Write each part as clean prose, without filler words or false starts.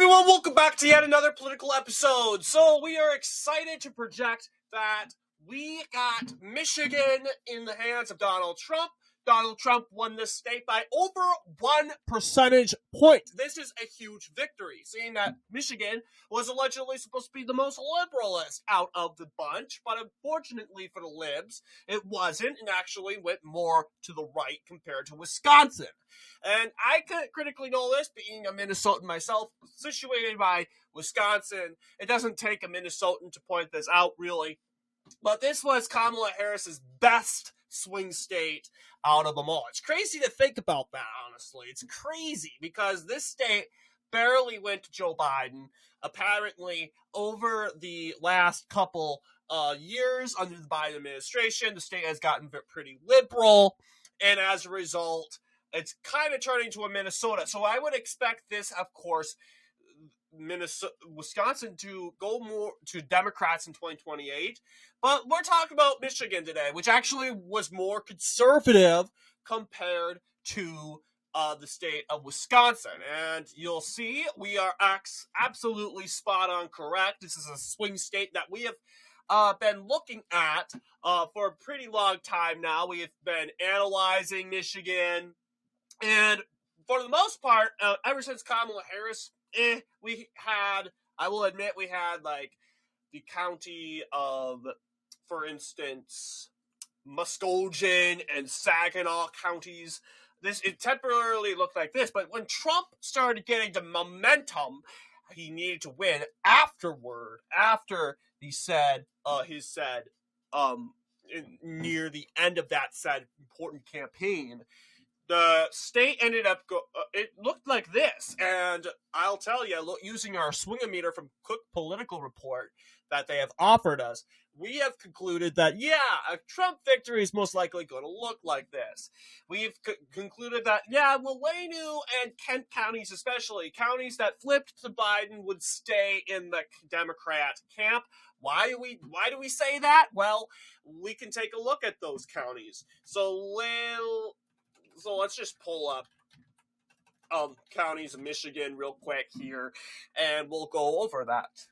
everyone, welcome back to yet another political episode. So we are excited to project that we got Michigan in the hands of Donald Trump. Donald Trump won this state by over 1 percentage point. This is a huge victory, seeing that Michigan was allegedly supposed to be the most liberalist out of the bunch, but unfortunately for the libs, it wasn't, and actually went more to the right compared to Wisconsin. And I could critically know this, being a Minnesotan myself, situated by Wisconsin. It doesn't take a Minnesotan to point this out, really. But this was Kamala Harris's best swing state out of them all. It's crazy to think about that, honestly. It's crazy because this state barely went to Joe Biden. Apparently, over the last couple years under the Biden administration, the state has gotten pretty liberal. And as a result, it's kind of turning to a Minnesota. So I would expect this, of course, Wisconsin to go more to Democrats in 2028. But we're talking about Michigan today, which actually was more conservative compared to the state of Wisconsin. And you'll see we are absolutely spot on correct. This is a swing state that we have been looking at for a pretty long time now. We have been analyzing Michigan. And for the most part, ever since Kamala Harris, I will admit, we had like the county of, for instance, Muskegon and Saginaw counties. It temporarily looked like this, but when Trump started getting the momentum he needed to win after he said near the end of that said important campaign, the state ended up it looked like this. And I'll tell you, using our swing-o-meter from Cook Political Report that they have offered us, we have concluded that, a Trump victory is most likely going to look like this. We've concluded that, Lelanu and Kent counties, especially counties that flipped to Biden, would stay in the Democrat camp. Why do we say that? Well, we can take a look at those counties. So let's just pull up counties of Michigan real quick here, and we'll go over that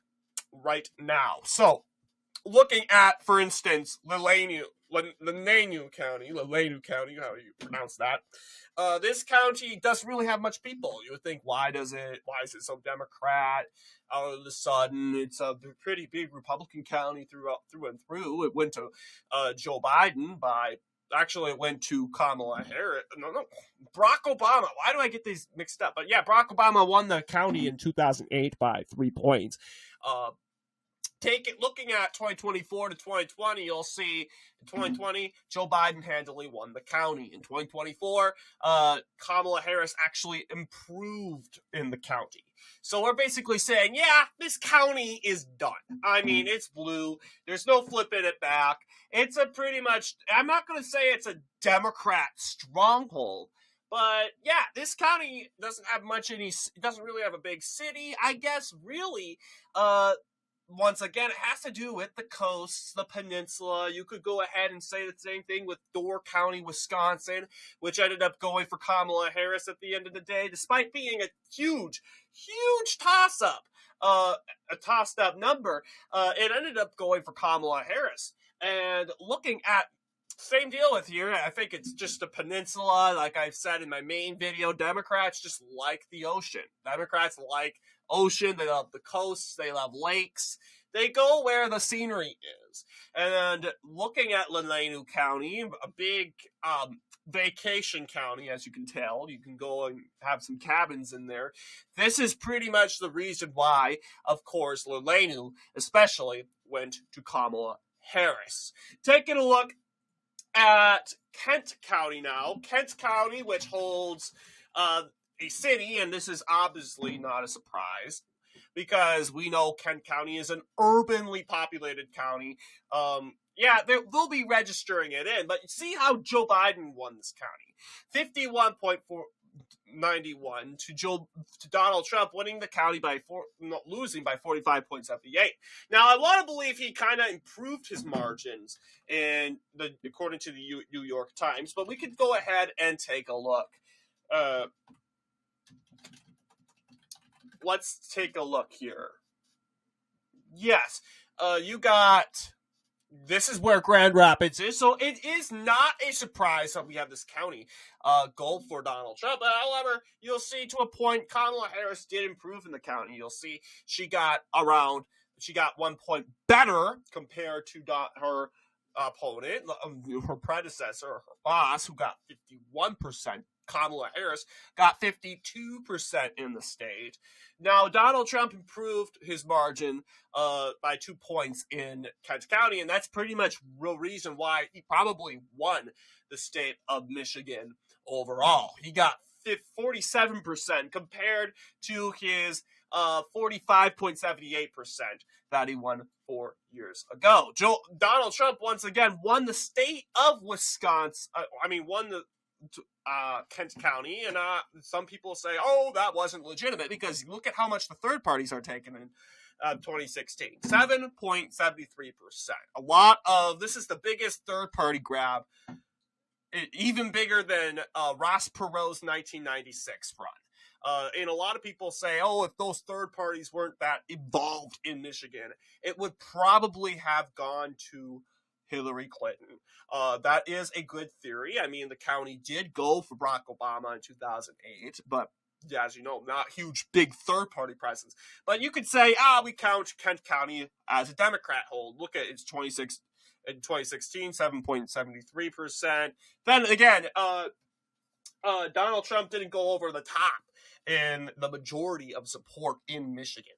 right now. So, looking at, for instance, Lelanu County, how do you pronounce that? This county doesn't really have much people. You would think, why is it so Democrat? All of a sudden, it's a pretty big Republican county through and through. It went to Joe Biden Actually, it went to Kamala Harris. No, Barack Obama. Why do I get these mixed up? But yeah, Barack Obama won the county in 2008 by 3 points. Looking at 2024 to 2020, you'll see in 2020, Joe Biden handily won the county. In 2024, Kamala Harris actually improved in the county. So we're basically saying, this county is done. I mean, it's blue. There's no flipping it back. It's a pretty much, I'm not going to say it's a Democrat stronghold, but this county doesn't have it doesn't really have a big city, I guess, really. Once again, it has to do with the coasts, the peninsula. You could go ahead and say the same thing with Door County, Wisconsin, which ended up going for Kamala Harris at the end of the day, despite being a huge toss-up, a tossed-up number. It ended up going for Kamala Harris. And looking at same deal with here, I think it's just a peninsula. Like I've said in my main video, Democrats just like the ocean. Democrats like ocean. They love the coasts. They love lakes. They go where the scenery is. And looking at Lelanu County, a big vacation county, as you can tell. You can go and have some cabins in there. This is pretty much the reason why, of course, Lelanu especially went to Kamala Harris. Taking a look at Kent County now. Kent County, which holds a city, and this is obviously not a surprise because we know Kent County is an urbanly populated county. They'll be registering it in, but see how Joe Biden won this county. 51.91 to Donald Trump winning the county losing by 45.78. Now, I want to believe he kind of improved his margins according to the New York Times, but we could go ahead and take a look. let's take a look here. Yes, you got. This is where Grand Rapids is, so it is not a surprise that we have this county go for Donald Trump. However, you'll see to a point Kamala Harris did improve in the county. You'll see she got 1 point better compared to her opponent, her predecessor, her boss, who got 51%. Kamala Harris got 52% in the state. Now, Donald Trump improved his margin by 2 points in Kent County, and that's pretty much real reason why he probably won the state of Michigan overall. He got 47% compared to his 45.78% that he won 4 years ago. Donald Trump once again won the state of Wisconsin. Won the Kent County, and some people say, oh, that wasn't legitimate, because look at how much the third parties are taking in 2016. 7.73%. A lot of, this is the biggest third party grab, even bigger than Ross Perot's 1996 run. And a lot of people say, oh, if those third parties weren't that involved in Michigan, it would probably have gone to Hillary Clinton. That is a good theory. I mean, the county did go for Barack Obama in 2008, but as you know, not huge, big third-party presence. But you could say, we count Kent County as a Democrat hold. Look at its 2016, 7.73%. Then again, Donald Trump didn't go over the top in the majority of support in Michigan.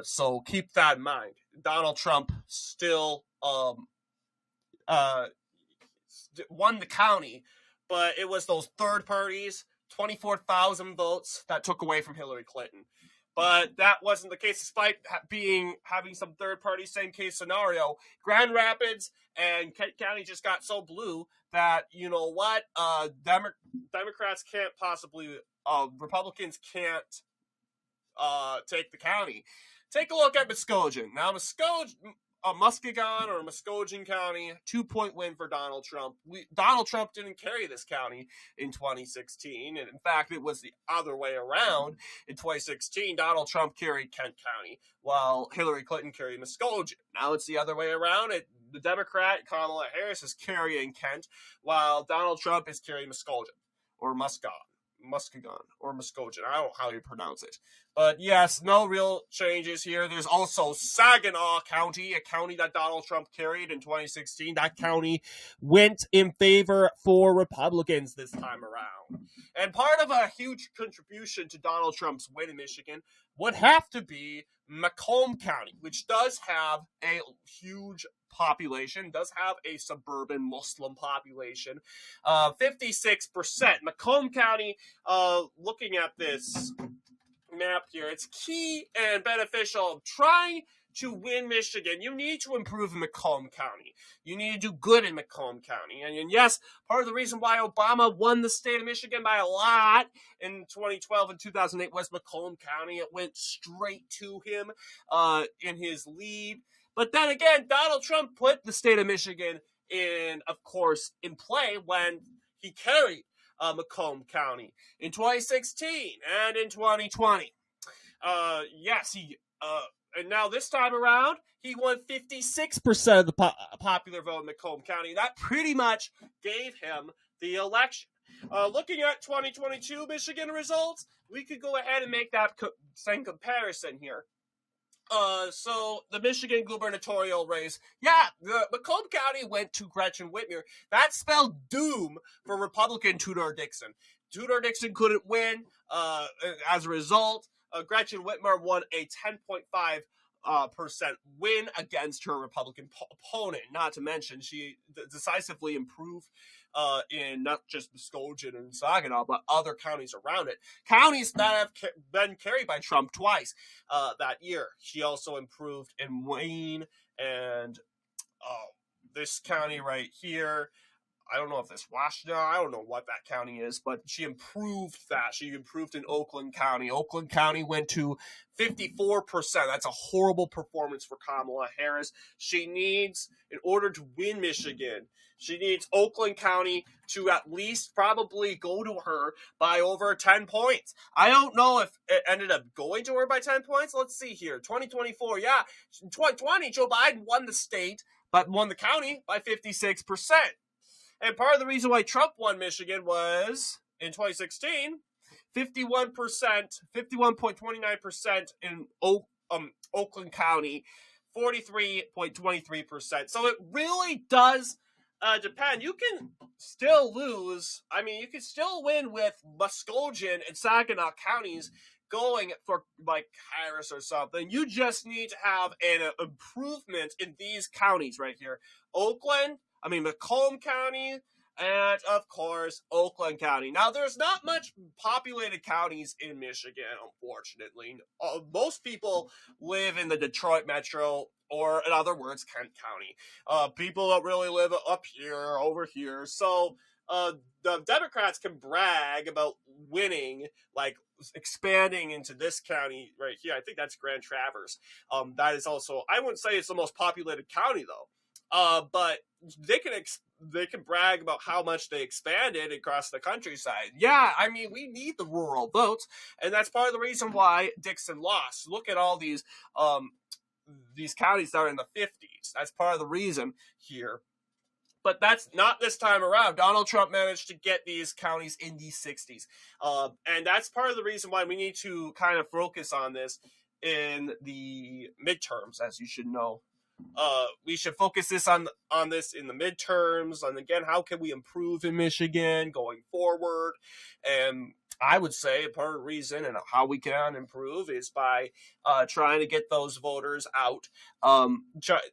So keep that in mind. Donald Trump still won the county, but it was those third parties, 24,000 votes, that took away from Hillary Clinton. But that wasn't the case, despite having some third party same case scenario. Grand Rapids and Kent County just got so blue that, you know what, Democrats can't possibly, Republicans can't take the county. Take a look at Muskegon. Now, Muskegon or Muskegon County, 2-point win for Donald Trump. Donald Trump didn't carry this county in 2016, and in fact, it was the other way around. In 2016, Donald Trump carried Kent County, while Hillary Clinton carried Muskegon. Now it's the other way around. The Democrat, Kamala Harris, is carrying Kent, while Donald Trump is carrying Muskegon, or Muskegon, or Muskegon. I don't know how you pronounce it. But yes, no real changes here. There's also Saginaw County, a county that Donald Trump carried in 2016. That county went in favor for Republicans this time around. And part of a huge contribution to Donald Trump's win in Michigan would have to be Macomb County, which does have a huge population, does have a suburban Muslim population, 56%. Macomb County, looking at this map here, it's key and beneficial. Trying to win Michigan, you need to improve in Macomb County. You need to do good in Macomb County. And yes, part of the reason why Obama won the state of Michigan by a lot in 2012 and 2008 was Macomb County. It went straight to him in his lead. But then again, Donald Trump put the state of Michigan in play when he carried Macomb County in 2016 and in 2020. And now this time around, he won 56% of the popular vote in Macomb County. That pretty much gave him the election. Looking at 2022 Michigan results, we could go ahead and make that same comparison here. So the Michigan gubernatorial race, Macomb County went to Gretchen Whitmer. That spelled doom for Republican Tudor Dixon. Tudor Dixon couldn't win. As a result, Gretchen Whitmer won a 10.5% win against her Republican opponent. Not to mention, she decisively improved in not just Muskegon and Saginaw, but other counties around it. Counties that have been carried by Trump twice that year. She also improved in Wayne and this county right here. I don't know if this Washington, I don't know what that county is, but she improved that. She improved in Oakland County. Oakland County went to 54%. That's a horrible performance for Kamala Harris. She needs, in order to win Michigan, she needs Oakland County to at least probably go to her by over 10 points. I don't know if it ended up going to her by 10 points. Let's see here. 2024, yeah. 2020, Joe Biden won the state, but won the county by 56%. And part of the reason why Trump won Michigan was, in 2016, 51.29% in Oakland County, 43.23%. So it really does depend. You can still lose. I mean, you can still win with Muskegon and Saginaw counties going for like Harris or something. You just need to have an improvement in these counties right here. Macomb County, and of course, Oakland County. Now, there's not much populated counties in Michigan, unfortunately. Most people live in the Detroit metro, or in other words, Kent County. People don't really live up here, over here. So the Democrats can brag about winning, like expanding into this county right here. I think that's Grand Traverse. That is also, I wouldn't say it's the most populated county, though. But they can brag about how much they expanded across the countryside. Yeah, I mean, we need the rural votes, and that's part of the reason why Dixon lost. Look at all these counties that are in the 50s. That's part of the reason here. But that's not this time around. Donald Trump managed to get these counties in the 60s. And that's part of the reason why we need to kind of focus on this in the midterms, as you should know. We should focus this on this in the midterms, and again, how can we improve in Michigan going forward? And I would say part of the reason and how we can improve is by trying to get those voters out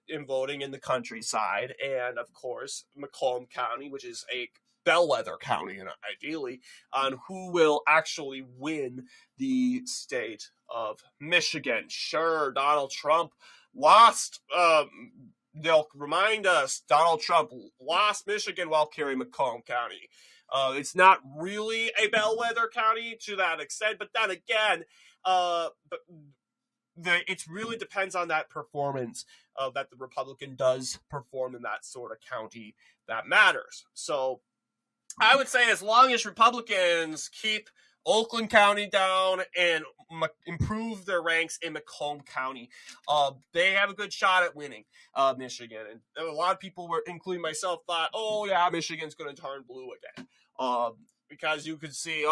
in voting in the countryside, and of course, Macomb County, which is a bellwether county, and ideally on who will actually win the state of Michigan. Sure, Donald Trump lost, they'll remind us, Donald Trump lost Michigan while carrying Macomb County. It's not really a bellwether county to that extent, but then again, it really depends on that performance that the Republican does perform in that sort of county that matters. So I would say as long as Republicans keep Oakland County down and improve their ranks in Macomb County, they have a good shot at winning Michigan. And a lot of people, including myself, thought, oh yeah, Michigan's going to turn blue again. Because you could see,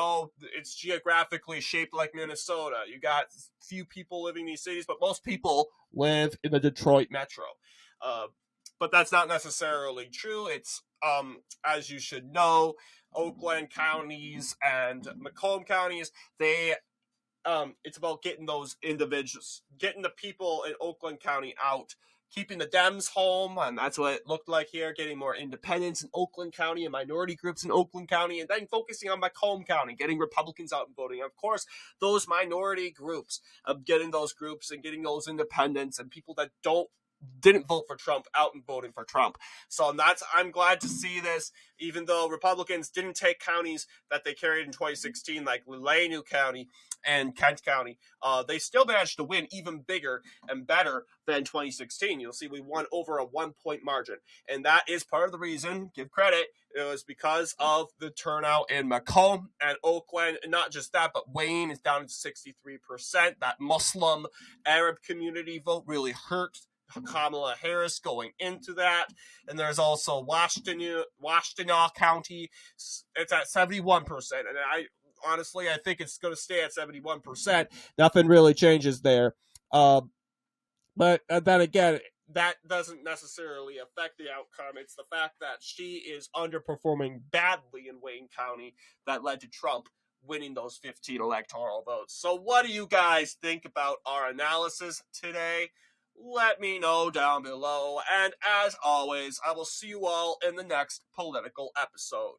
it's geographically shaped like Minnesota. You got few people living in these cities, but most people live in the Detroit metro. But that's not necessarily true. It's, as you should know, Oakland counties and Macomb counties, it's about getting those individuals, getting the people in Oakland County out, keeping the Dems home, and that's what it looked like here, getting more independents in Oakland County and minority groups in Oakland County, and then focusing on Macomb County, getting Republicans out and voting. Of course, those minority groups, getting those groups and getting those independents and people that didn't vote for Trump out and voting for Trump. So I'm glad to see this, even though Republicans didn't take counties that they carried in 2016, like Ladue County and Kent County. They still managed to win even bigger and better than 2016. You'll see we won over a 1-point margin. And that is part of the reason, give credit, it was because of the turnout in Macomb and Oakland. And not just that, but Wayne is down to 63%. That Muslim Arab community vote really hurt Kamala Harris going into that. And there's also Washtenaw County. It's at 71%. And honestly, I think it's going to stay at 71%. Nothing really changes there. But then again, that doesn't necessarily affect the outcome. It's the fact that she is underperforming badly in Wayne County that led to Trump winning those 15 electoral votes. So what do you guys think about our analysis today? Let me know down below. And as always, I will see you all in the next political episode.